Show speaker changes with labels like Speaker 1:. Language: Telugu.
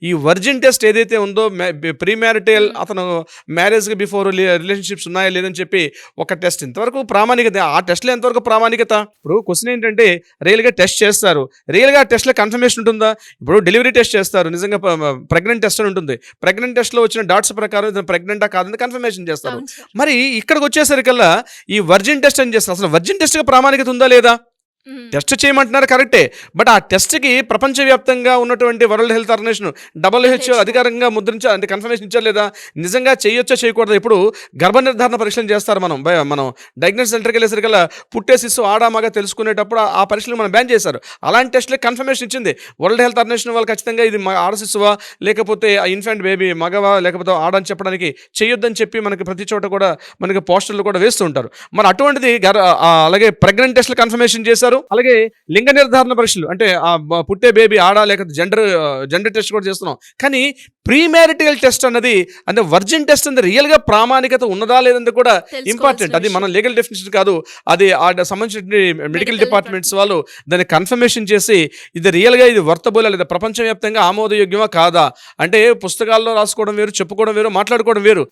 Speaker 1: ఈ వర్జిన్ టెస్ట్ ఏదైతే ఉందో ప్రీ మ్యారిటల్ అతను మ్యారేజ్‌కి బిఫోర్ రిలేషన్‌షిప్స్ ఉన్నాయా లేదని చెప్పి ఒక టెస్ట్ ఇంతవరకు ప్రామాణికత. ఆ టెస్ట్‌లో ఎంతవరకు ప్రామాణికత? ఇప్పుడు క్వెషన్ ఏంటంటే రియల్‌గా టెస్ట్ చేస్తారు. రియల్‌గా ఆ టెస్ట్‌లో కన్ఫర్మేషన్ ఉంటుందా? ఇప్పుడు డెలివరీ టెస్ట్ చేస్తారు. నిజంగా ప్రెగ్నెంట్ టెస్ట్ అని ఉంటుంది. ప్రెగ్నెంట్ టెస్ట్‌లో వచ్చిన డాట్స్ ప్రకారం ఇతను ప్రెగ్నెంటా కాదని కన్ఫర్మేషన్ చేస్తారు.
Speaker 2: అవును సార్.
Speaker 1: మరి ఇక్కడికొచ్చేసరికల్లా ఈ వర్జిన్ టెస్ట్ అని చేస్తారు. అసలు వర్జిన్ టెస్ట్‌కి ప్రామాణికత ఉందా లేదా?
Speaker 2: హ్మ్.
Speaker 1: టెస్ట్ చేయమంటున్నారు కరెక్టే. బట్ ఆ టెస్ట్‌కి ప్రపంచవ్యాప్తంగా ఉన్నటువంటి World Health Organization WHO
Speaker 2: WHO.
Speaker 1: అధికారికంగా ముద్రించారు అంటే కన్ఫర్మేషన్ ఇచ్చారా లేదా? నిజంగా చేయొచ్చా చేయకూడదా? ఇప్పుడు గర్భ నిర్ధారణ పరీక్షలు చేస్తారు మనం డయాగ్నోసిస్ సెంటర్‌కి వెళ్ళేసరికల్లా పుట్టే శిశువు ఆడా మగ తెలుసుకునేటప్పుడు ఆ పరీక్షలు మనం బ్యాన్ చేశారు. అలాంటి టెస్ట్‌లకి కన్ఫర్మేషన్ ఇచ్చింది. వరల్డ్ హెల్త్ ఆర్గనైజేషన్ వాళ్ళు ఖచ్చితంగా ఇది ఆడ శిశువా? లేకపోతే ఆ ఇన్ఫాంట్ బేబీ మగవా? లేకపోతే ఆడ అని చెప్పడానికి చేయొద్దని చెప్పి మనకి ప్రతి చోట కూడా మనకి పోస్టర్‌లు కూడా వేస్తూ ఉంటారు. మరి అటువంటిది అలాగే ప్రెగ్నెంట్ టెస్ట్‌లు కన్ఫర్మేషన్ చేశారు. అలాగే లింగ నిర్ధారణ పరీక్షలు అంటే పుట్టే బేబీ ఆడా లేకపోతే జెండర్ టెస్ట్ కూడా చేస్తున్నాం. కానీ ప్రీ మ్యారిటల్ టెస్ట్ అన్నది అంటే వర్జిన్ టెస్ట్ అన్నది రియల్‌గా ప్రామాణికత ఉన్నదా లేదన్నది కూడా
Speaker 2: తెలుసుకోవాల్సిన
Speaker 1: ఇంపార్టెంట్. అది మన
Speaker 2: విషయం.
Speaker 1: లీగల్ డెఫినిషన్ కాదు. అది సంబంధించిన మెడికల్
Speaker 2: మెడికల్
Speaker 1: డిపార్ట్మెంట్స్
Speaker 2: డిపార్ట్మెంట్.
Speaker 1: వాళ్ళు దాన్ని కన్ఫర్మేషన్ చేసి ఇది రియల్‌గా ఇది వర్తబులా లేదా ప్రపంచవ్యాప్తంగా ఆమోదయోగ్యమా కాదా? అంటే పుస్తకాల్లో రాసుకోవడం వేరు, చెప్పుకోవడం వేరు, మాట్లాడుకోవడం వేరు.